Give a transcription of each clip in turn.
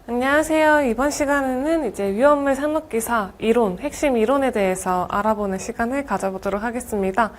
안녕하세요. 이번 시간에는 이제 위험물 산업기사 이론, 핵심 이론에 대해서 알아보는 시간을 가져보도록 하겠습니다.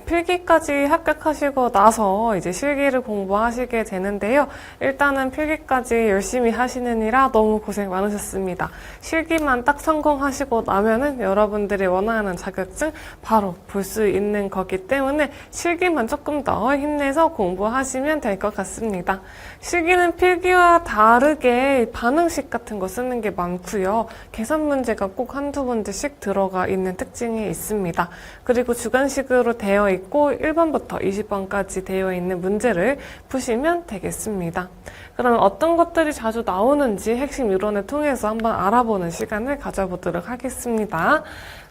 필기까지 합격하시고 나서 이제 실기를 공부하시게 되는데요. 일단은 필기까지 열심히 하시느니라 너무 고생 많으셨습니다. 실기만 딱 성공하시고 나면은 여러분들이 원하는 자격증 바로 볼 수 있는 거기 때문에 실기만 조금 더 힘내서 공부하시면 될 것 같습니다. 실기는 필기와 다르게 반응식 같은 거 쓰는 게 많고요. 계산 문제가 꼭 한두 문제씩 들어가 있는 특징이 있습니다. 그리고 주관식으로 되어 있고 1번부터 20번까지 되어 있는 문제를 푸시면 되겠습니다. 그럼 어떤 것들이 자주 나오는지 핵심 이론을 통해서 한번 알아보는 시간을 가져보도록 하겠습니다.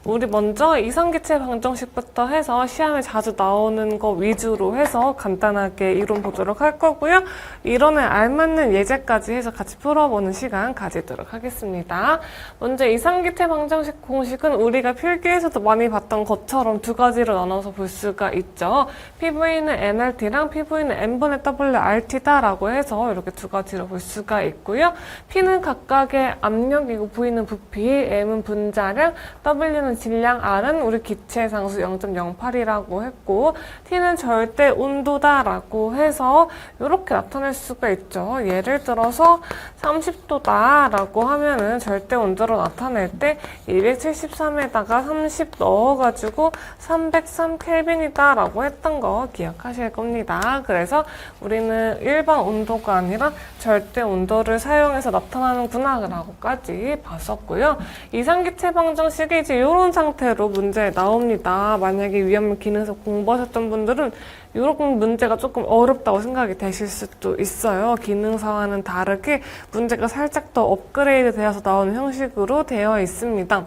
우리 먼저 이상기체 방정식부터 해서 시험에 자주 나오는 거 위주로 해서 간단하게 이론 보도록 할 거고요. 이론에 알맞는 예제까지 해서 같이 풀어보는 시간 가지도록 하겠습니다. 먼저 이상기체 방정식 공식은 우리가 필기에서도 많이 봤던 것처럼 두 가지로 나눠서 볼 수가 있죠. PV는 nRT랑 PV는 n분의 WRT다 라고 해서 이렇게 두 가지로 볼 수가 있고요. P는 각각의 압력이고 V는 부피, M은 분자량, W는 질량, R은 우리 기체 상수 0.08이라고 했고 T는 절대 온도다라고 해서 이렇게 나타낼 수가 있죠. 예를 들어서 30도다라고 하면은 절대 온도로 나타낼 때 273에다가 30 넣어가지고 303켈빈이다라고 했던 거 기억하실 겁니다. 그래서 우리는 일반 온도가 아니라 절대 온도를 사용해서 나타나는구나 라고까지 봤었고요. 이상기체 방정식이 이제 이런 상태로 문제 나옵니다. 만약에 위험물 기능에서 공부하셨던 분들은 이런 문제가 조금 어렵다고 생각이 되실 수도 있어요. 기능서와는 다르게 문제가 살짝 더 업그레이드 되어서 나오는 형식으로 되어 있습니다.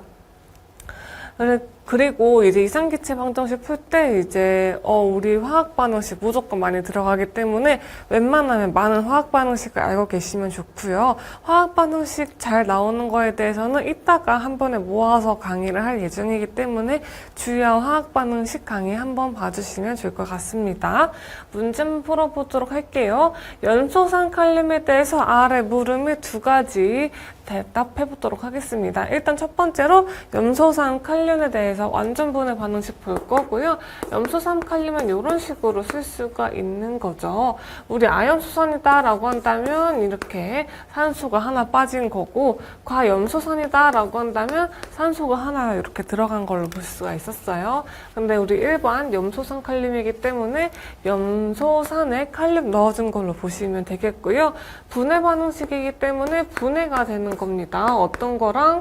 그리고 이제 이상기체 방정식 풀 때 이제 우리 화학 반응식 무조건 많이 들어가기 때문에 웬만하면 많은 화학 반응식을 알고 계시면 좋고요. 화학 반응식 잘 나오는 거에 대해서는 이따가 한 번에 모아서 강의를 할 예정이기 때문에 주요한 화학 반응식 강의 한번 봐주시면 좋을 것 같습니다. 문제 한번 풀어보도록 할게요. 연소산 칼륨에 대해서 아래 물음을 두 가지 대답해 보도록 하겠습니다. 일단 첫 번째로 염소산 칼륨에 대해서 완전분해 반응식 볼 거고요. 염소산 칼륨은 이런 식으로 쓸 수가 있는 거죠. 우리 아염소산이다 라고 한다면 이렇게 산소가 하나 빠진 거고 과염소산이다 라고 한다면 산소가 하나 이렇게 들어간 걸로 볼 수가 있었어요. 근데 우리 일반 염소산 칼륨이기 때문에 염소산에 칼륨 넣어준 걸로 보시면 되겠고요. 분해 반응식이기 때문에 분해가 되는 겁니다. 어떤 거랑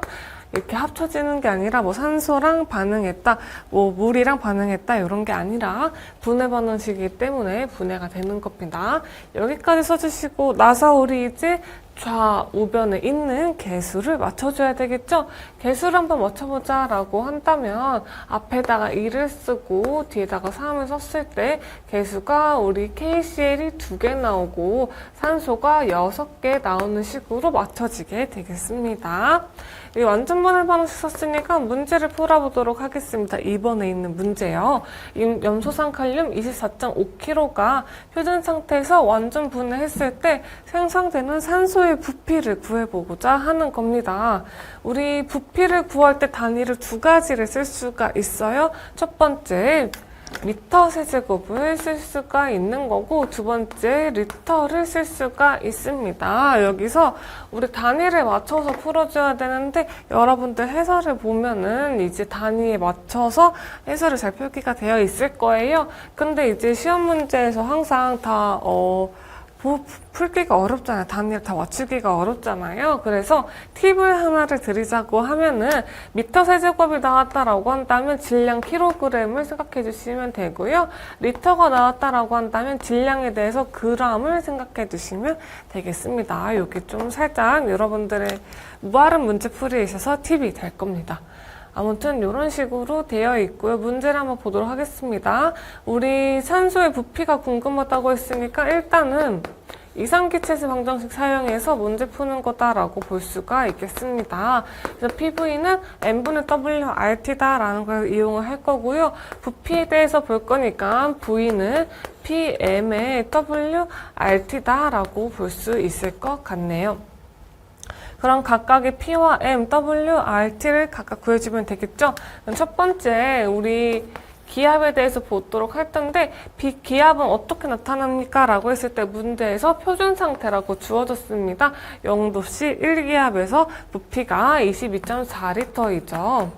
이렇게 합쳐지는 게 아니라 뭐 산소랑 반응했다, 뭐 물이랑 반응했다 이런 게 아니라 분해 반응식이기 때문에 분해가 되는 겁니다. 여기까지 써주시고 나서 우리 이제 좌우변에 있는 개수를 맞춰줘야 되겠죠? 개수를 한번 맞춰보자 라고 한다면 앞에다가 2를 쓰고 뒤에다가 3을 썼을 때 개수가 우리 KCl이 2개 나오고 산소가 6개 나오는 식으로 맞춰지게 되겠습니다. 이 완전분해 반응식 썼으니까 문제를 풀어보도록 하겠습니다. 2번에 있는 문제요. 염소산 칼륨 24.5kg가 표준 상태에서 완전 분해했을 때 생성되는 산소의 부피를 구해보고자 하는 겁니다. 우리 부피를 구할 때 단위를 두 가지를 쓸 수가 있어요. 첫 번째 미터 세제곱을 쓸 수가 있는 거고 두 번째 리터를 쓸 수가 있습니다. 여기서 우리 단위를 맞춰서 풀어줘야 되는데 여러분들 해설을 보면은 이제 단위에 맞춰서 해설을 잘 표기가 되어 있을 거예요. 근데 이제 시험 문제에서 항상 다 풀기가 어렵잖아요. 단위를 다 맞추기가 어렵잖아요. 그래서 팁을 하나를 드리자고 하면은 미터 세제곱이 나왔다라고 한다면 질량 킬로그램을 생각해 주시면 되고요. 리터가 나왔다라고 한다면 질량에 대해서 그램을 생각해 주시면 되겠습니다. 이게 좀 살짝 여러분들의 무발음 문제풀이에 있어서 팁이 될 겁니다. 아무튼 이런 식으로 되어 있고요. 문제를 한번 보도록 하겠습니다. 우리 산소의 부피가 궁금하다고 했으니까 일단은 이상기체수 방정식 사용해서 문제 푸는 거다라고 볼 수가 있겠습니다. 그래서 PV는 n분의 WRT다라는 걸 이용을 할 거고요. 부피에 대해서 볼 거니까 V는 PM의 WRT다라고 볼 수 있을 것 같네요. 그럼 각각의 P와 M, W, RT를 각각 구해주면 되겠죠? 그럼 첫 번째 우리 기압에 대해서 보도록 할 텐데 기압은 어떻게 나타납니까? 라고 했을 때 문제에서 표준 상태라고 주어졌습니다. 0도씨 1기압에서 부피가 22.4L이죠.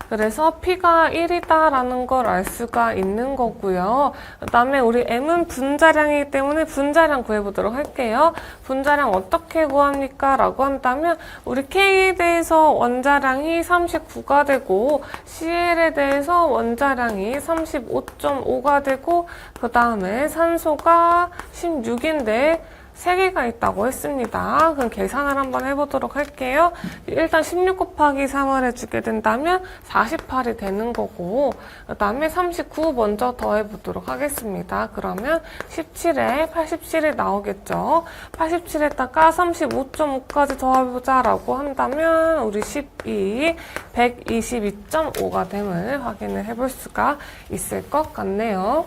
그래서 P가 1이다라는 걸 알 수가 있는 거고요. 그 다음에 우리 M은 분자량이기 때문에 분자량 구해보도록 할게요. 분자량 어떻게 구합니까? 라고 한다면 우리 K에 대해서 원자량이 39가 되고 CL에 대해서 원자량이 35.5가 되고 그 다음에 산소가 16인데 3개가 있다고 했습니다. 그럼 계산을 한번 해보도록 할게요. 일단 16 곱하기 3을 해주게 된다면 48이 되는 거고 그 다음에 39 먼저 더해보도록 하겠습니다. 그러면 17에 87이 나오겠죠. 87에다가 35.5까지 더해보자 라고 한다면 우리 12, 122.5가 됨을 확인을 해볼 수가 있을 것 같네요.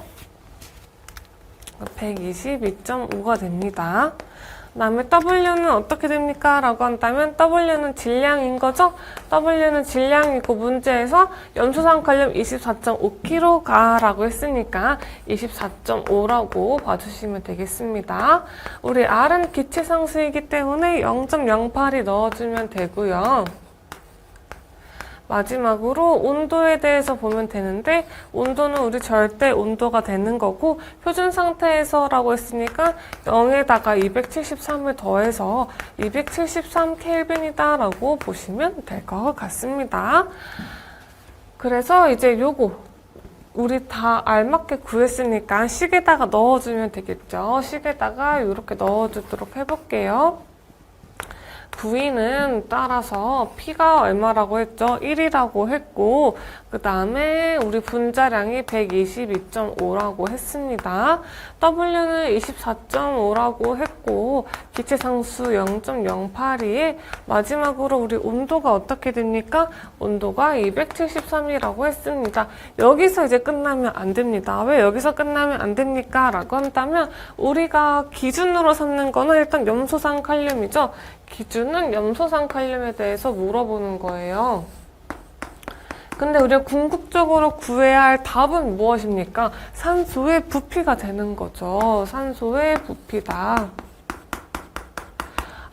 122.5가 됩니다. 그 다음에 W는 어떻게 됩니까? 라고 한다면 W는 질량인 거죠? W는 질량이고 문제에서 염소산 칼륨 24.5kg 라고 했으니까 24.5라고 봐주시면 되겠습니다. 우리 R은 기체 상수이기 때문에 0.08이 넣어주면 되고요. 마지막으로 온도에 대해서 보면 되는데 온도는 우리 절대 온도가 되는 거고 표준 상태에서라고 했으니까 0에다가 273을 더해서 273켈빈이다 라고 보시면 될 것 같습니다. 그래서 이제 요거 우리 다 알맞게 구했으니까 식에다가 넣어주면 되겠죠. 식에다가 이렇게 넣어주도록 해볼게요. V는 따라서 P가 얼마라고 했죠? 1이라고 했고 그 다음에 우리 분자량이 122.5라고 했습니다. W는 24.5라고 했고 기체상수 0.08이 마지막으로 우리 온도가 어떻게 됩니까? 온도가 273이라고 했습니다. 여기서 이제 끝나면 안 됩니다. 왜 여기서 끝나면 안 됩니까? 라고 한다면 우리가 기준으로 삼는 거는 일단 염소산 칼륨이죠. 기준은 염소산 칼륨에 대해서 물어보는 거예요. 근데 우리가 궁극적으로 구해야 할 답은 무엇입니까? 산소의 부피가 되는 거죠. 산소의 부피다.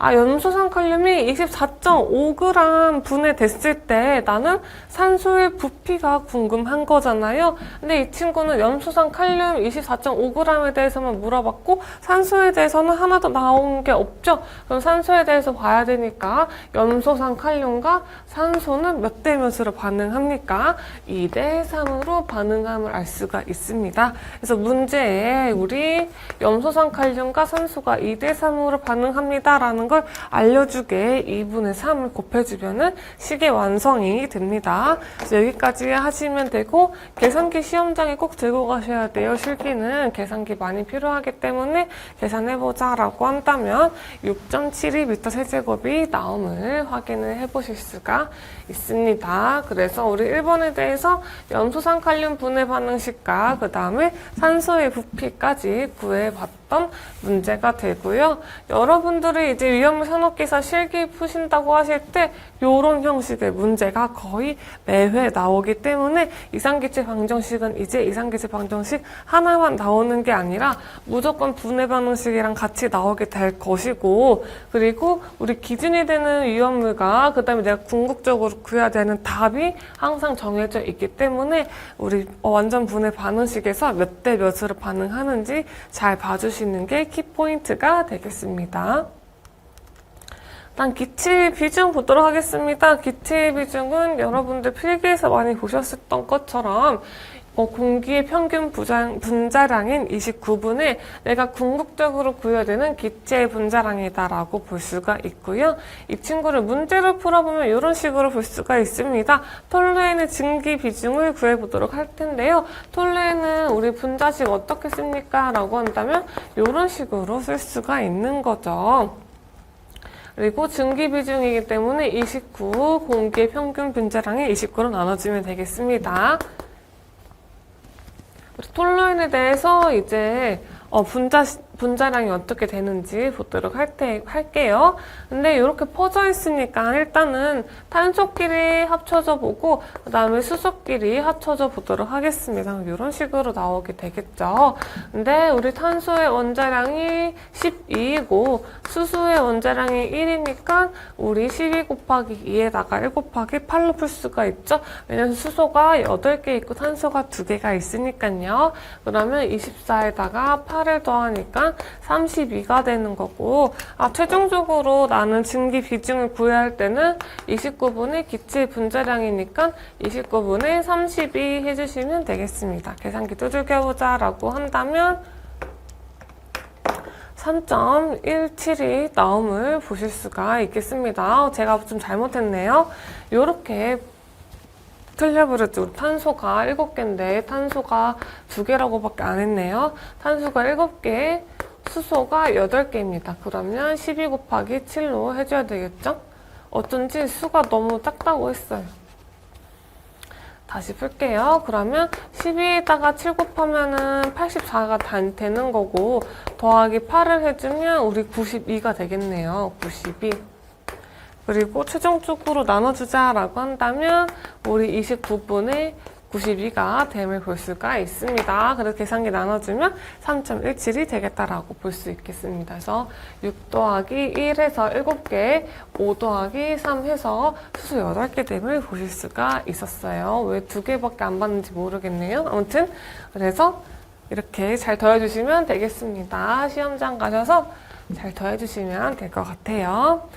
염소산 칼륨이 24.5g 분해됐을 때 나는 산소의 부피가 궁금한 거잖아요. 근데 이 친구는 염소산 칼륨 24.5g에 대해서만 물어봤고 산소에 대해서는 하나도 나온 게 없죠. 그럼 산소에 대해서 봐야 되니까 염소산 칼륨과 산소는 몇 대 몇으로 반응합니까? 2대 3으로 반응함을 알 수가 있습니다. 그래서 문제에 우리 염소산 칼륨과 산소가 2대 3으로 반응합니다 라는 걸 알려주게 2분의 3을 곱해주면은 식의 완성이 됩니다. 그래서 여기까지 하시면 되고 계산기 시험장에 꼭 들고 가셔야 돼요. 실기는 계산기 많이 필요하기 때문에 계산해보자 라고 한다면 6.72m 세제곱이 나옴을 확인을 해보실 수가 있습니다. 그래서 우리 1번에 대해서 염소산 칼륨 분해 반응식과 그 다음에 산소의 부피까지 구해봤던 문제가 되고요. 여러분들이 이제 위험물 산업기사 실기 푸신다고 하실 때 이런 형식의 문제가 거의 매회 나오기 때문에 이상기체 방정식은 이제 이상기체 방정식 하나만 나오는 게 아니라 무조건 분해 반응식이랑 같이 나오게 될 것이고 그리고 우리 기준이 되는 위험물과 그 다음에 내가 궁극적으로 구해야 되는 답이 항상 정해져 있기 때문에 우리 완전 분해 반응식에서 몇 대 몇으로 반응하는지 잘 봐주시는 게 키포인트가 되겠습니다. 일단 기체 비중 보도록 하겠습니다. 기체 비중은 여러분들 필기에서 많이 보셨던 것처럼 공기의 평균 분자량인 29분의 내가 궁극적으로 구해야 되는 기체의 분자량이다라고 볼 수가 있고요. 이 친구를 문제로 풀어보면 이런 식으로 볼 수가 있습니다. 톨레인의 증기 비중을 구해보도록 할 텐데요. 톨레인은 우리 분자식 어떻게 씁니까? 라고 한다면 이런 식으로 쓸 수가 있는 거죠. 그리고 증기 비중이기 때문에 29, 공기의 평균 분자량이 29로 나눠주면 되겠습니다. 톨루인에 대해서 이제 분자량이 어떻게 되는지 보도록 할게요. 근데 이렇게 퍼져 있으니까 일단은 탄소끼리 합쳐져 보고 그 다음에 수소끼리 합쳐져 보도록 하겠습니다. 이런 식으로 나오게 되겠죠. 근데 우리 탄소의 원자량이 12이고 수소의 원자량이 1이니까 우리 12 곱하기 2에다가 1 곱하기 8로 풀 수가 있죠. 왜냐면 수소가 8개 있고 탄소가 2개가 있으니까요. 그러면 24에다가 8을 더하니까 32가 되는 거고, 최종적으로 나는 증기 비중을 구해야 할 때는 29분의 기체 분자량이니까 29분의 32 해주시면 되겠습니다. 계산기 두들겨보자 라고 한다면 3.172 나옴을 보실 수가 있겠습니다. 제가 좀 잘못했네요. 요렇게 틀려버렸죠. 우리 탄소가 7개인데 탄소가 2개라고밖에 안 했네요. 탄소가 7개, 수소가 8개입니다. 그러면 12 곱하기 7로 해줘야 되겠죠? 어쩐지 수가 너무 작다고 했어요. 다시 풀게요. 그러면 12에다가 7 곱하면은 84가 되는 거고 더하기 8을 해주면 우리 92가 되겠네요. 92. 그리고 최종적으로 나눠주자라고 한다면 우리 29분의 92가 됨을 볼 수가 있습니다. 그래서 계산기 나눠주면 3.17이 되겠다라고 볼 수 있겠습니다. 그래서 6 더하기 1 해서 7개, 5 더하기 3 해서 수소 8개 됨을 보실 수가 있었어요. 왜 2개밖에 안 받는지 모르겠네요. 아무튼 그래서 이렇게 잘 더해주시면 되겠습니다. 시험장 가셔서 잘 더해주시면 될 것 같아요.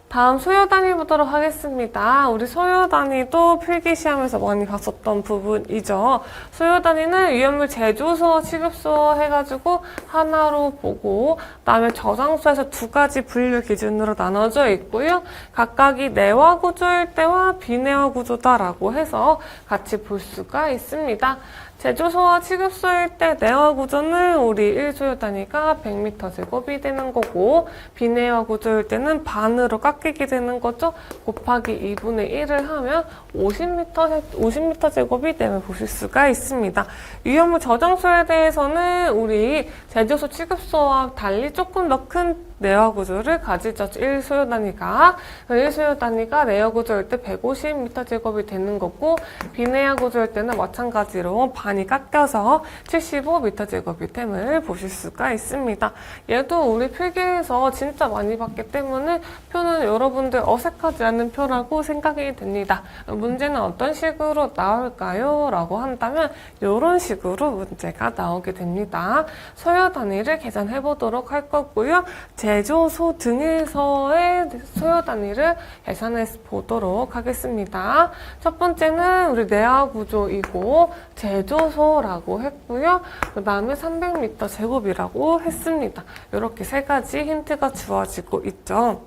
다음 소요 단위 보도록 하겠습니다. 우리 소요 단위도 필기시험에서 많이 봤었던 부분이죠. 소요 단위는 위험물 제조소, 취급소 해가지고 하나로 보고 그다음에 저장소에서 2가지 분류 기준으로 나눠져 있고요. 각각이 내화 구조일 때와 비내화 구조다라고 해서 같이 볼 수가 있습니다. 제조소와 취급소일 때 내화 구조는 우리 1소요 단위가 100m 제곱이 되는 거고 비내화 구조일 때는 반으로 깎이게 되는 거죠. 곱하기 2분의 1을 하면 50m 제곱이 되면 보실 수가 있습니다. 위험물 저장소에 대해서는 우리 제조소, 취급소와 달리 조금 더 큰 내화 구조를 가지죠. 1소요 단위가. 1소요 단위가 내화 구조일 때 150m 제곱이 되는 거고 비내화 구조일 때는 마찬가지로 반이 깎여서 75m 제곱이 됨을 보실 수가 있습니다. 얘도 우리 필기에서 진짜 많이 봤기 때문에 표는 여러분들 어색하지 않은 표라고 생각이 됩니다. 문제는 어떤 식으로 나올까요? 라고 한다면 이런 식으로 문제가 나오게 됩니다. 소요 단위를 계산해 보도록 할 거고요. 제조소 등에서의 소요 단위를 계산해 보도록 하겠습니다. 첫 번째는 우리 내화 구조이고 제조소라고 했고요. 그 다음에 300m 제곱이라고 했습니다. 이렇게 3가지 힌트가 주어지고 있죠.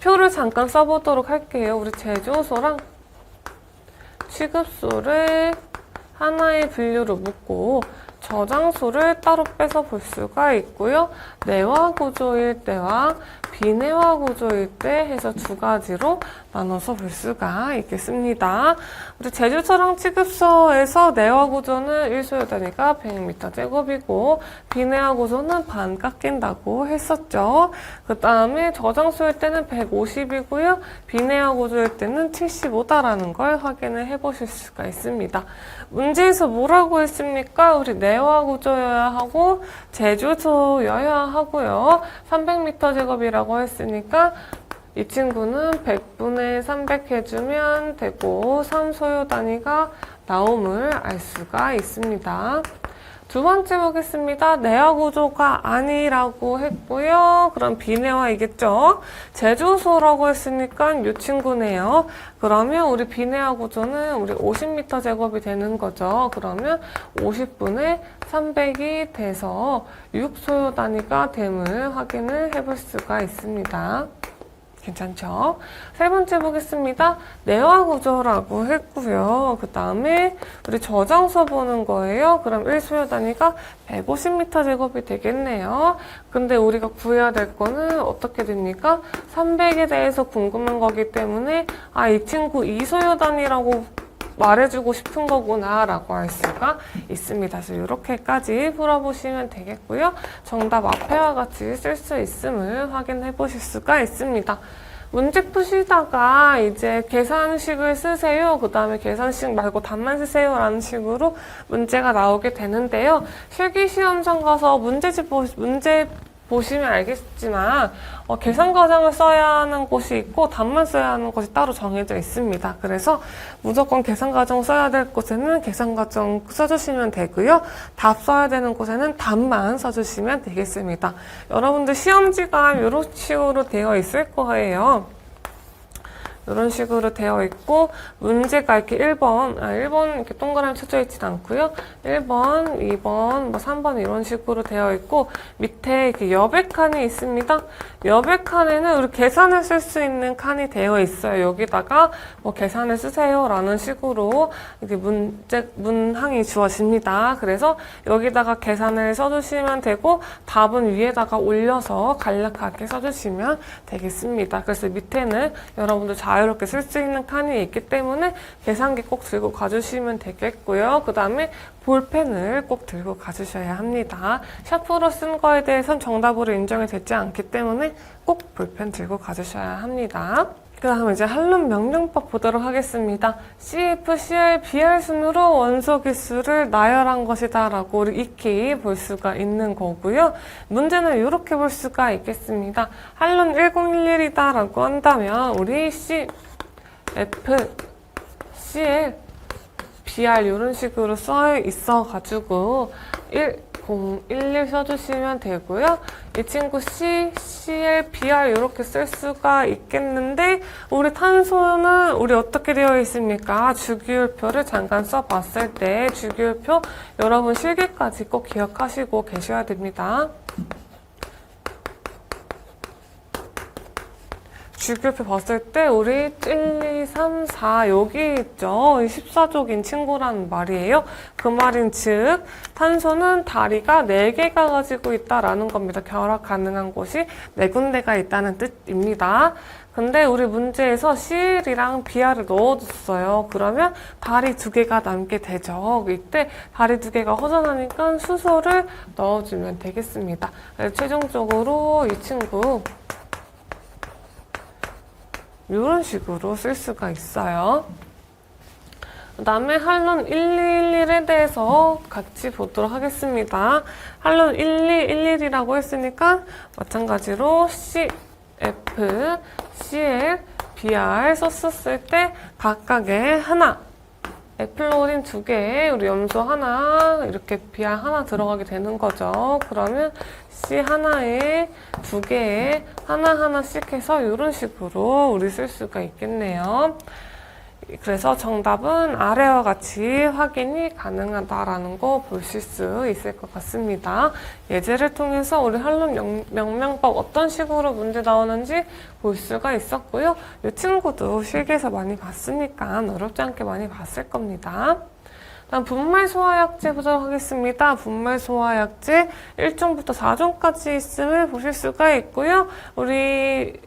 표를 잠깐 써보도록 할게요. 우리 제조소랑 취급소를 하나의 분류로 묶고 저장소를 따로 빼서 볼 수가 있고요. 내화 구조일 때와 비내화 구조일 때 해서 2가지로 나눠서 볼 수가 있겠습니다. 우리 제조소랑 취급소에서 내화 구조는 1소요 단위가 100m 제곱이고 비내화 구조는 반 깎인다고 했었죠. 그 다음에 저장소일 때는 150이고요. 비내화 구조일 때는 75다라는 걸 확인을 해보실 수가 있습니다. 문제에서 뭐라고 했습니까? 우리 내화 구조여야 하고 제조소여야 하고요. 300m 제곱이라고 했으니까 이 친구는 100분의 300 해주면 되고 3소요 단위가 나옴을 알 수가 있습니다. 두 번째 보겠습니다. 내화 구조가 아니라고 했고요. 그럼 비내화이겠죠? 제조소라고 했으니까 이 친구네요. 그러면 우리 비내화 구조는 우리 50m 제곱이 되는 거죠. 그러면 50분의 300이 돼서 6소요 단위가 됨을 확인을 해볼 수가 있습니다. 괜찮죠? 세 번째 보겠습니다. 내화 구조라고 했고요. 그 다음에 우리 저장소 보는 거예요. 그럼 1소요 단위가 150m 제곱이 되겠네요. 근데 우리가 구해야 될 거는 어떻게 됩니까? 300에 대해서 궁금한 거기 때문에 이 친구 2소요 단위라고 말해주고 싶은 거구나 라고 할 수가 있습니다. 그래서 이렇게까지 풀어보시면 되겠고요. 정답 앞에와 같이 쓸 수 있음을 확인해 보실 수가 있습니다. 문제 푸시다가 이제 계산식을 쓰세요. 그 다음에 계산식 말고 답만 쓰세요. 라는 식으로 문제가 나오게 되는데요. 실기시험장 가서 문제 보시면 알겠지만 계산 과정을 써야 하는 곳이 있고 답만 써야 하는 곳이 따로 정해져 있습니다. 그래서 무조건 계산 과정 써야 될 곳에는 계산 과정 써주시면 되고요. 답 써야 되는 곳에는 답만 써주시면 되겠습니다. 여러분들 시험지가 이런 식으로 되어 있을 거예요. 이런 식으로 되어 있고 문제가 이렇게 1번 이렇게 동그라미 쳐져 있진 않고요. 1번, 2번, 3번 이런 식으로 되어 있고 밑에 이렇게 여백 칸이 있습니다. 여백 칸에는 우리 계산을 쓸 수 있는 칸이 되어 있어요. 여기다가 계산을 쓰세요 라는 식으로 이렇게 문항이 주어집니다. 그래서 여기다가 계산을 써주시면 되고 답은 위에다가 올려서 간략하게 써주시면 되겠습니다. 그래서 밑에는 여러분들 자유롭게 쓸 수 있는 칸이 있기 때문에 계산기 꼭 들고 가주시면 되겠고요. 그 다음에 볼펜을 꼭 들고 가주셔야 합니다. 샤프로 쓴 거에 대해서는 정답으로 인정이 되지 않기 때문에 꼭 볼펜 들고 가주셔야 합니다. 그 다음에 이제 한론 명령법 보도록 하겠습니다. CF, CR, BR 순으로 원소 기수를 나열한 것이다 라고 우리 익히 볼 수가 있는 거고요. 문제는 이렇게 볼 수가 있겠습니다. 한론 1011이다 라고 한다면 우리 CF, CL, BR 이런 식으로 써 있어가지고 1011 써주시면 되고요. 이 친구 C, CL, BR 이렇게 쓸 수가 있겠는데 우리 탄소는 우리 어떻게 되어 있습니까? 주기율표를 잠깐 써봤을 때 주기율표 여러분 실기까지 꼭 기억하시고 계셔야 됩니다. 주기율표 봤을 때 우리 1, 2, 3, 4 여기 있죠. 14족인 친구라는 말이에요. 그 말인 즉 탄소는 다리가 4개가 가지고 있다라는 겁니다. 결합 가능한 곳이 4군데가 있다는 뜻입니다. 근데 우리 문제에서 CL이랑 BR을 넣어줬어요. 그러면 다리 2개가 남게 되죠. 이때 다리 2개가 허전하니까 수소를 넣어주면 되겠습니다. 최종적으로 이 친구 이런 식으로 쓸 수가 있어요. 그 다음에 한론 1211에 대해서 같이 보도록 하겠습니다. 한론 1211이라고 했으니까 마찬가지로 CF, CL, BR 썼을 때 각각의 하나, 에플로린 2개, 우리 염소 하나, 이렇게 BR 하나 들어가게 되는 거죠. 그러면 C 하나에 2개에 하나하나씩 해서 이런 식으로 우리 쓸 수가 있겠네요. 그래서 정답은 아래와 같이 확인이 가능하다라는 거 보실 수 있을 것 같습니다. 예제를 통해서 우리 한론 명명법 어떤 식으로 문제 나오는지 볼 수가 있었고요. 이 친구도 실기에서 많이 봤으니까 어렵지 않게 많이 봤을 겁니다. 다음 분말소화약제 보도록 하겠습니다. 분말소화약제 1종부터 4종까지 있음을 보실 수가 있고요. 우리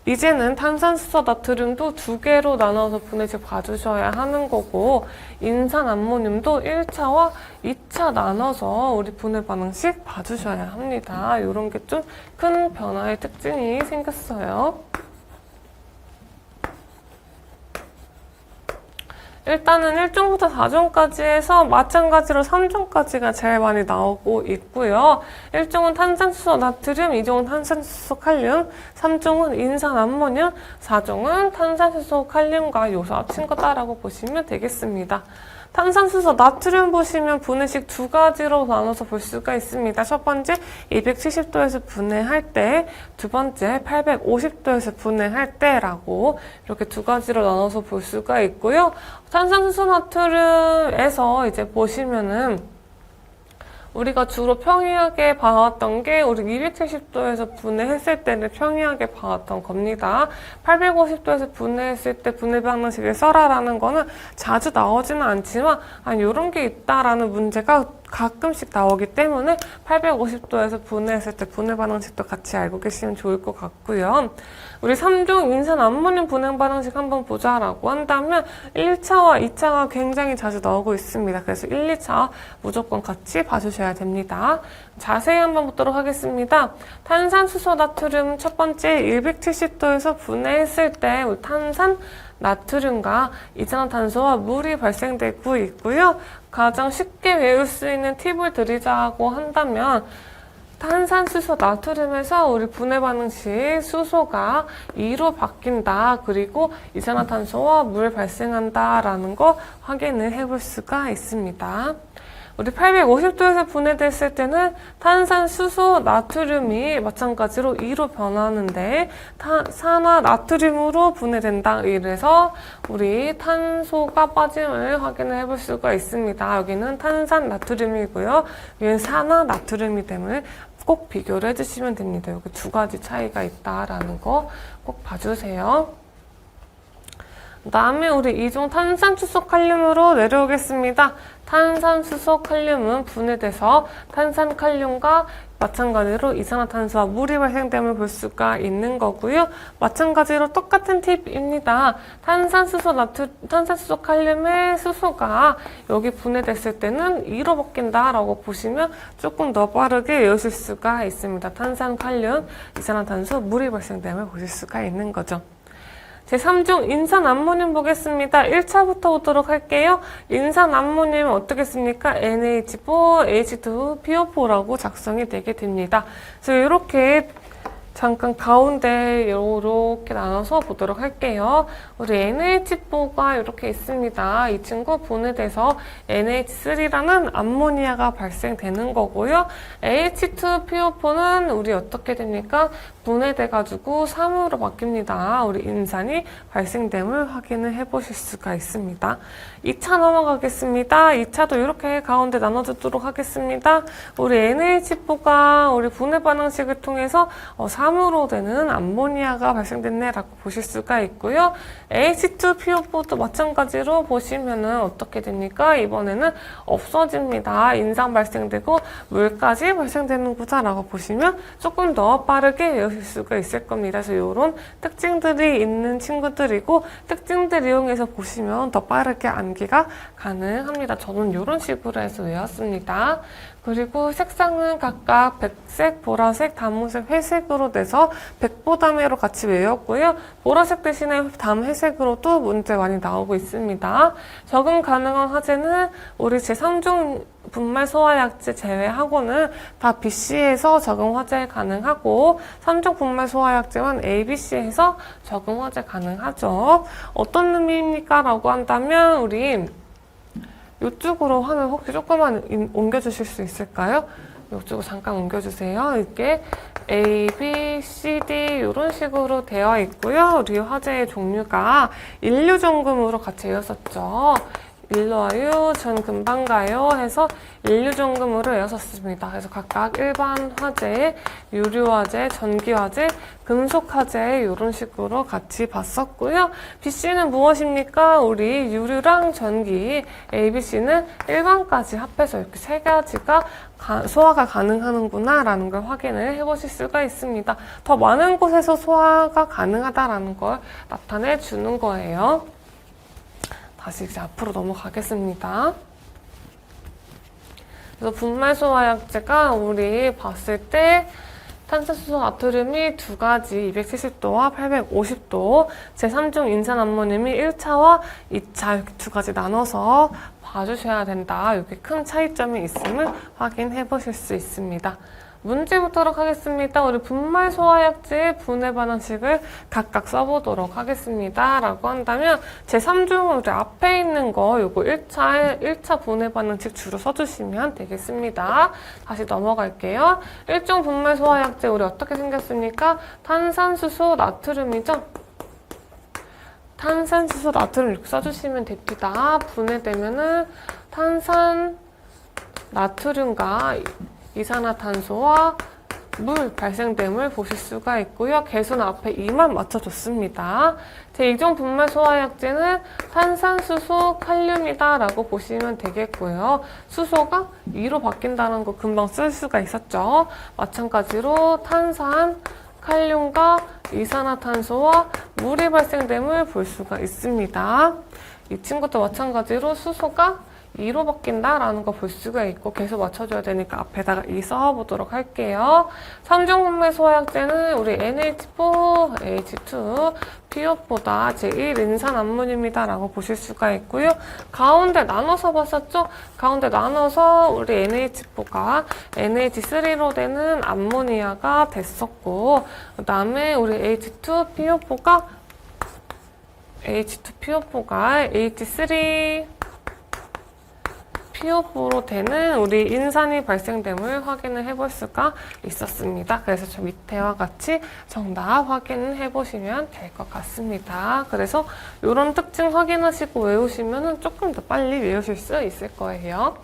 이제는 탄산수소 나트륨도 2개로 나눠서 분해식 봐주셔야 하는 거고 인산암모늄도 1차와 2차 나눠서 우리 분해 반응식 봐주셔야 합니다. 이런 게 좀 큰 변화의 특징이 생겼어요. 일단은 1종부터 4종까지 해서 마찬가지로 3종까지가 제일 많이 나오고 있고요. 1종은 탄산수소 나트륨, 2종은 탄산수소 칼륨, 3종은 인산암모늄, 4종은 탄산수소 칼륨과 요소 합친 거다라고 보시면 되겠습니다. 탄산수소 나트륨 보시면 분해식 2가지로 나눠서 볼 수가 있습니다. 첫 번째 270도에서 분해할 때, 두 번째 850도에서 분해할 때라고 이렇게 2가지로 나눠서 볼 수가 있고요. 탄산수소 나트륨에서 이제 보시면은 우리가 주로 평이하게 봐왔던 게 우리 270도에서 분해했을 때는 평이하게 봐왔던 겁니다. 850도에서 분해했을 때 분해 방정식을 써라라는 거는 자주 나오지는 않지만 이런 게 있다라는 문제가 가끔씩 나오기 때문에 850도에서 분해했을 때 분해 반응식도 같이 알고 계시면 좋을 것 같고요. 우리 3종 인산 암모늄 분해 반응식 한번 보자라고 한다면 1차와 2차가 굉장히 자주 나오고 있습니다. 그래서 1, 2차 무조건 같이 봐주셔야 됩니다. 자세히 한번 보도록 하겠습니다. 탄산수소 나트륨 첫 번째 270도에서 분해했을 때 우리 탄산 나트륨과 이산화탄소와 물이 발생되고 있고요. 가장 쉽게 외울 수 있는 팁을 드리자고 한다면 탄산수소 나트륨에서 우리 분해 반응식 수소가 2로 바뀐다. 그리고 이산화탄소와 물 발생한다 라는 거 확인을 해볼 수가 있습니다. 우리 850도에서 분해됐을 때는 탄산수소 나트륨이 마찬가지로 2로 변하는데 산화 나트륨으로 분해된다. 이래서 우리 탄소가 빠짐을 확인을 해볼 수가 있습니다. 여기는 탄산 나트륨이고요. 여기는 산화 나트륨이 됨을 꼭 비교를 해주시면 됩니다. 여기 두 가지 차이가 있다라는 거 꼭 봐주세요. 그 다음에 우리 2종 탄산수소 칼륨으로 내려오겠습니다. 탄산수소 칼륨은 분해돼서 탄산칼륨과 마찬가지로 이산화탄소와 물이 발생됨을 볼 수가 있는 거고요. 마찬가지로 똑같은 팁입니다. 탄산수소 칼륨의 수소가 여기 분해됐을 때는 2로 바뀐다라고 보시면 조금 더 빠르게 외우실 수가 있습니다. 탄산칼륨, 이산화탄소, 물이 발생됨을 보실 수가 있는 거죠. 제3종 인산암모늄 보겠습니다. 1차부터 보도록 할게요. 인산암모늄은 어떻게 씁니까? NH4, H2, PO4라고 작성이 되게 됩니다. 그래서 이렇게 잠깐 가운데 이렇게 나눠서 보도록 할게요. 우리 NH4가 이렇게 있습니다. 이 친구 분해돼서 NH3라는 암모니아가 발생되는 거고요. H2PO4는 우리 어떻게 됩니까? 분해돼가지고 산으로 바뀝니다. 우리 인산이 발생됨을 확인을 해보실 수가 있습니다. 2차 넘어가겠습니다. 2차도 이렇게 가운데 나눠주도록 하겠습니다. 우리 NH4가 우리 분해 반응식을 통해서 산으로 되는 암모니아가 발생됐네라고 보실 수가 있고요. H2PO4도 마찬가지로 보시면은 어떻게 됩니까? 이번에는 없어집니다. 인산 발생되고 물까지 발생되는구나라고 보시면 조금 더 빠르게 외우실 수가 있을 겁니다. 그래서 이런 특징들이 있는 친구들이고 특징들 이용해서 보시면 더 빠르게 암기가 가능합니다. 저는 이런 식으로 해서 외웠습니다. 그리고 색상은 각각 백색, 보라색, 단무색, 회색으로 돼서 백보담회로 같이 외웠고요. 보라색 대신에 담회색으로도 문제 많이 나오고 있습니다. 적응 가능한 화제는 우리 제3종 분말 소화약제 제외하고는 다 BC에서 적응 화제 가능하고 3종 분말 소화약제만 ABC에서 적응 화제 가능하죠. 어떤 의미입니까? 라고 한다면 우리 이쪽으로 화면 혹시 조금만 옮겨주실 수 있을까요? 이쪽으로 잠깐 옮겨주세요. 이렇게 A, B, C, D 이런 식으로 되어 있고요. 우리 화제의 종류가 인류정금으로 같이 외웠었죠. 일로 와요, 전 금방 가요 해서 인류정금으로 외웠었습니다. 그래서 각각 일반 화재, 유류화재, 전기화재, 금속화재 이런 식으로 같이 봤었고요. BC는 무엇입니까? 우리 유류랑 전기, ABC는 일반까지 합해서 이렇게 세 가지가 소화가 가능하는구나 라는 걸 확인을 해보실 수가 있습니다. 더 많은 곳에서 소화가 가능하다라는 걸 나타내 주는 거예요. 다시 이제 앞으로 넘어가겠습니다. 그래서 분말 소화약제가 우리 봤을 때 탄산수소 나트륨이 두 가지 270도와 850도 제3종 인산암모늄이 1차와 2차 이렇게 두 가지 나눠서 봐주셔야 된다. 이렇게 큰 차이점이 있음을 확인해 보실 수 있습니다. 문제 보도록 하겠습니다. 우리 분말 소화약제의 분해 반응식을 각각 써보도록 하겠습니다. 라고 한다면 제3종 우리 앞에 있는 거 요거 1차 분해 반응식 주로 써주시면 되겠습니다. 다시 넘어갈게요. 1종 분말 소화약제 우리 어떻게 생겼습니까? 탄산수소 나트륨이죠? 탄산수소 나트륨 이렇게 써주시면 됩니다. 분해되면은 탄산 나트륨과 이산화탄소와 물 발생됨을 보실 수가 있고요. 개수는 앞에 2만 맞춰줬습니다. 제2종 분말 소화약제는 탄산수소, 칼륨이다 라고 보시면 되겠고요. 수소가 2로 바뀐다는 거 금방 쓸 수가 있었죠. 마찬가지로 탄산, 칼륨과 이산화탄소와 물이 발생됨을 볼 수가 있습니다. 이 친구도 마찬가지로 수소가 2로 바뀐다라는 거 볼 수가 있고 계속 맞춰줘야 되니까 앞에다가 2 써보도록 할게요. 3종 분말 소화약제는 우리 NH4, H2, PO보다 제1인산 암몬입니다 라고 보실 수가 있고요. 가운데 나눠서 봤었죠? 가운데 나눠서 우리 NH4가 NH3로 되는 암모니아가 됐었고 그 다음에 우리 H2PO4가 H3 PO4로 되는 우리 인산이 발생됨을 확인을 해볼 수가 있었습니다. 그래서 저 밑에와 같이 정답 확인을 해보시면 될 것 같습니다. 그래서 이런 특징 확인하시고 외우시면 조금 더 빨리 외우실 수 있을 거예요.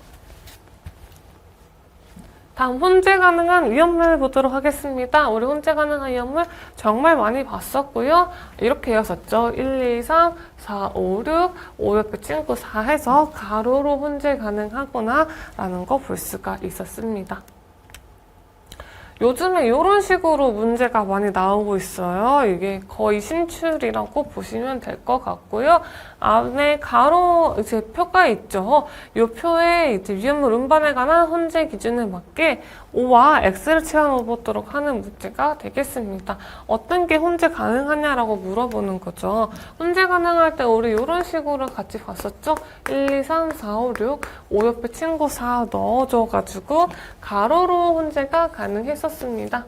다음 혼재 가능한 위험물 보도록 하겠습니다. 우리 혼재 가능한 위험물 정말 많이 봤었고요. 이렇게 외웠었죠. 1, 2, 3, 4, 5, 6, 5 옆에 친구 4 해서 가로로 혼재 가능하구나 라는 거 볼 수가 있었습니다. 요즘에 이런 식으로 문제가 많이 나오고 있어요. 이게 거의 신출이라고 보시면 될 것 같고요. 안에 가로 이제 표가 있죠. 이 표에 이제 위험물 운반에 관한 혼재 기준에 맞게 O와 X를 채워보도록 하는 문제가 되겠습니다. 어떤 게 혼재 가능하냐라고 물어보는 거죠. 혼재 가능할 때 우리 이런 식으로 같이 봤었죠. 1, 2, 3, 4, 5, 6, 5 옆에 친구 4 넣어줘가지고 가로로 혼재가 가능했었습니다.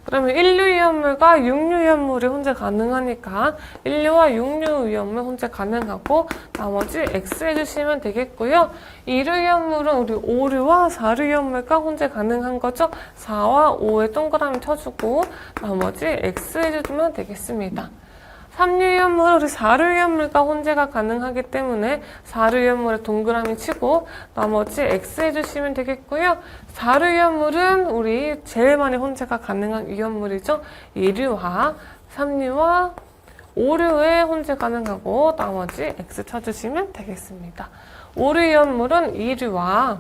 그러면 1류위험물과 6류위험물이 혼재 가능하니까 1류와 6류위험물 혼재 가능하고 나머지 X 해주시면 되겠고요. 2류위험물은 우리 5류와 4류위험물과 혼재 가능한 거죠. 4와 5에 동그라미 쳐주고 나머지 X 해주시면 되겠습니다. 3류위험물은 우리 4류위험물과 혼재가 가능하기 때문에 4류위험물에 동그라미 치고 나머지 X 해주시면 되겠고요. 4류위험물은 우리 제일 많이 혼재가 가능한 위험물이죠. 2류와 3류와 5류에 혼재 가능하고 나머지 X 쳐주시면 되겠습니다. 5류위험물은 2류와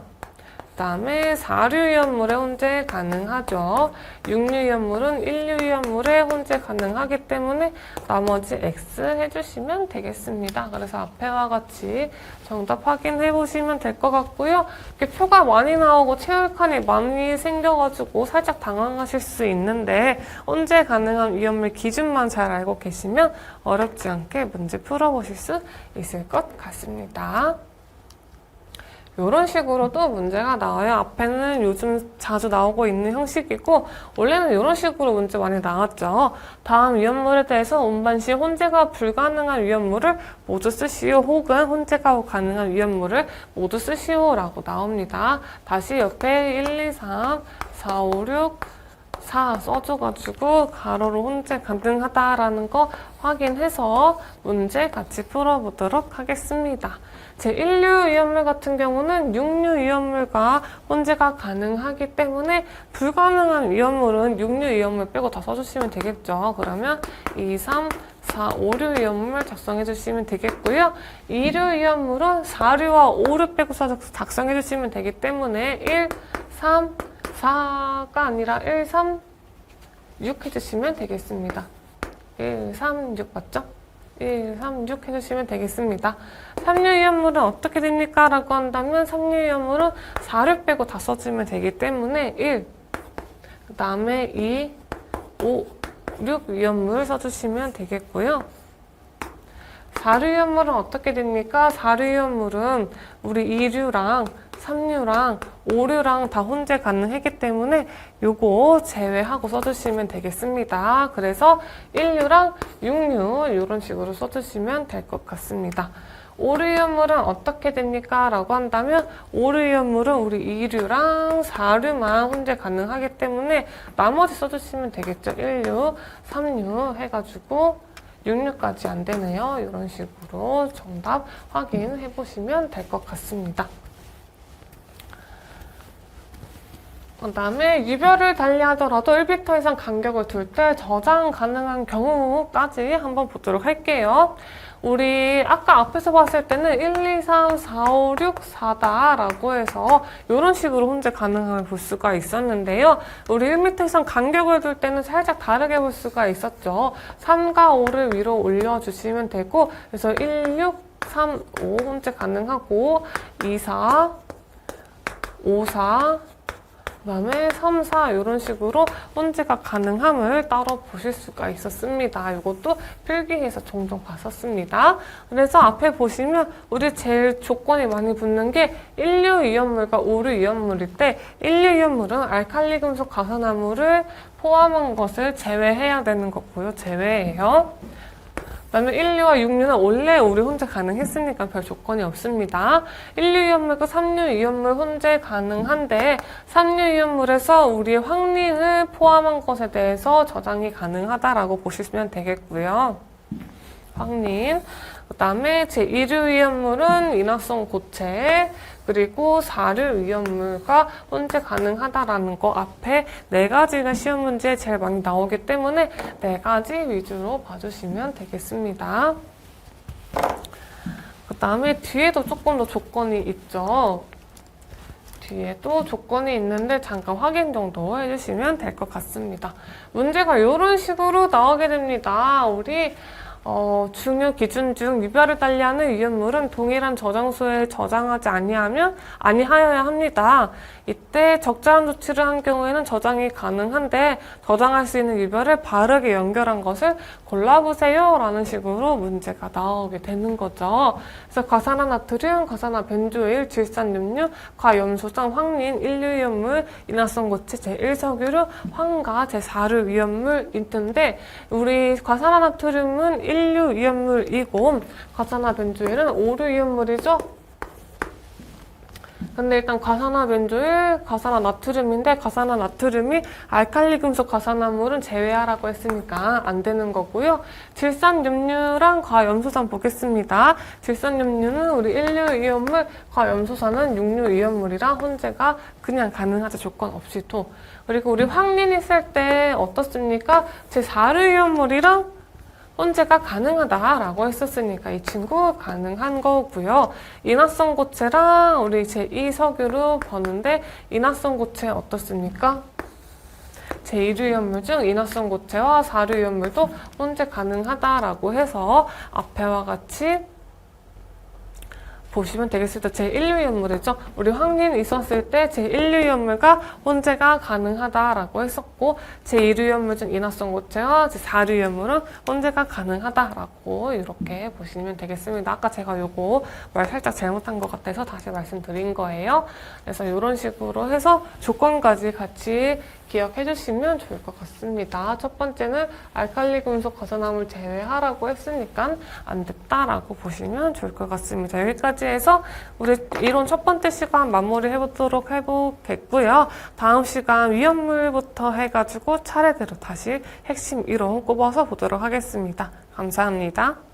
그 다음에 4류위험물에 혼재 가능하죠. 6류위험물은 1류위험물에 혼재 가능하기 때문에 나머지 X 해주시면 되겠습니다. 그래서 앞에와 같이 정답 확인해 보시면 될 것 같고요. 이렇게 표가 많이 나오고 채울 칸이 많이 생겨가지고 살짝 당황하실 수 있는데 혼재 가능한 위험물 기준만 잘 알고 계시면 어렵지 않게 문제 풀어보실 수 있을 것 같습니다. 이런 식으로도 문제가 나와요. 앞에는 요즘 자주 나오고 있는 형식이고 원래는 이런 식으로 문제 많이 나왔죠. 다음 위험물에 대해서 운반 시 혼재가 불가능한 위험물을 모두 쓰시오 혹은 혼재가 가능한 위험물을 모두 쓰시오 라고 나옵니다. 다시 옆에 1, 2, 3, 4, 5, 6, 4 써줘가지고 가로로 혼재 가능하다라는 거 확인해서 문제 같이 풀어보도록 하겠습니다. 제1류 위험물 같은 경우는 6류 위험물과 혼재가 가능하기 때문에 불가능한 위험물은 6류 위험물 빼고 다 써주시면 되겠죠. 그러면 2, 3, 4, 5류 위험물 작성해 주시면 되겠고요. 2류 위험물은 4류와 5류 빼고 작성해 주시면 되기 때문에 1, 3, 4가 아니라 1, 3, 6 해주시면 되겠습니다. 1, 3, 6 맞죠? 1, 3, 6 해주시면 되겠습니다. 3류 위험물은 어떻게 됩니까? 라고 한다면 3류 위험물은 4류 빼고 다 써주면 되기 때문에 1, 그 다음에 2, 5, 6 위험물 써주시면 되겠고요. 4류 위험물은 어떻게 됩니까? 4류 위험물은 우리 2류랑 3류랑 5류랑 다 혼재 가능하기 때문에 요거 제외하고 써주시면 되겠습니다. 그래서 1류랑 6류 이런 식으로 써주시면 될 것 같습니다. 5류 위험물은 어떻게 됩니까? 라고 한다면 5류 위험물은 우리 2류랑 4류만 혼재 가능하기 때문에 나머지 써주시면 되겠죠. 1류, 3류 해가지고 6류까지 안 되네요. 이런 식으로 정답 확인해 보시면 될 것 같습니다. 그다음에 유별을 달리하더라도 1m 이상 간격을 둘 때 저장 가능한 경우까지 한번 보도록 할게요. 우리 아까 앞에서 봤을 때는 1, 2, 3, 4, 5, 6, 4다라고 해서 이런 식으로 혼재 가능함을 볼 수가 있었는데요. 우리 1m 이상 간격을 둘 때는 살짝 다르게 볼 수가 있었죠. 3과 5를 위로 올려주시면 되고, 그래서 1, 6, 3, 5 혼재 가능하고, 2, 4, 5, 4, 그다음에 3, 4 이런 식으로 혼재가 가능함을 따로 보실 수가 있었습니다. 이것도 필기에서 종종 봤었습니다. 그래서 앞에 보시면 우리 제일 조건이 많이 붙는 게 1류 이온물과 5류 이온물일 때 1류 이온물은 알칼리 금속 가산화물을 포함한 것을 제외해야 되는 거고요. 제외해요. 그다음에 1류와 6류는 원래 우리 혼재 가능했으니까 별 조건이 없습니다. 1류 이온물과 3류 이온물 혼재 가능한데 3류 이온물에서 우리의 황린을 포함한 것에 대해서 저장이 가능하다라고 보시면 되겠고요. 황린. 그다음에 제2류 이온물은 인화성 고체, 그리고 4류 이온물과 혼재 가능하다라는 거 앞에 4가지가 시험 문제에 제일 많이 나오기 때문에 4가지 위주로 봐주시면 되겠습니다. 그 다음에 뒤에도 조금 더 조건이 있죠. 뒤에도 조건이 있는데 잠깐 확인 정도 해주시면 될 것 같습니다. 문제가 이런 식으로 나오게 됩니다. 우리 중요 기준 중 유별을 달리하는 이온물은 동일한 저장소에 저장하지 아니하여야 합니다. 이때 적절한 조치를 한 경우에는 저장이 가능한데 저장할 수 있는 유별을 바르게 연결한 것을 골라보세요 라는 식으로 문제가 나오게 되는 거죠. 그래서 과산화나트륨, 과산화벤조일, 질산염류, 과염소산, 황린, 1류 이온물, 인화성 고체, 제1석유류, 황과 제4류 이온물 있는데 우리 과산화나트륨은 1류 이온물이고 과산화벤조일은 5류 이온물이죠. 근데 일단 과산화벤조일, 과산화나트륨인데 과산화나트륨이 알칼리 금속 가산화물은 제외하라고 했으니까 안 되는 거고요. 질산염류랑 과염소산 보겠습니다. 질산염류는 우리 1류 이온물, 과염소산은 6류 이온물이랑 혼재가 그냥 가능하죠. 조건 없이도. 그리고 우리 황린 있을 때 어떻습니까? 제4류 이온물이랑 혼재가 가능하다라고 했었으니까 이 친구 가능한 거고요. 인화성 고체랑 우리 제2석유로 보는데 인화성 고체 어떻습니까? 제1류 이온물 중 인화성 고체와 4류 이온물도 혼재 가능하다라고 해서 앞에와 같이 보시면 되겠습니다. 제1류 이온물이죠. 우리 황린 있었을 때 제1류 이온물과 혼재가 가능하다라고 했었고 제2류 이온물 중 인화성 고체와 제4류 이온물은 혼재가 가능하다라고 이렇게 보시면 되겠습니다. 아까 제가 요거 말 살짝 잘못한 것 같아서 다시 말씀드린 거예요. 그래서 이런 식으로 해서 조건까지 같이 기억해 주시면 좋을 것 같습니다. 첫 번째는 알칼리 금속 가산화물 제외하라고 했으니까 안 됐다라고 보시면 좋을 것 같습니다. 여기까지 해서 우리 이론 첫 번째 시간 마무리 해보도록 해보겠고요. 다음 시간 위험물부터 해가지고 차례대로 다시 핵심 이론 꼽아서 보도록 하겠습니다. 감사합니다.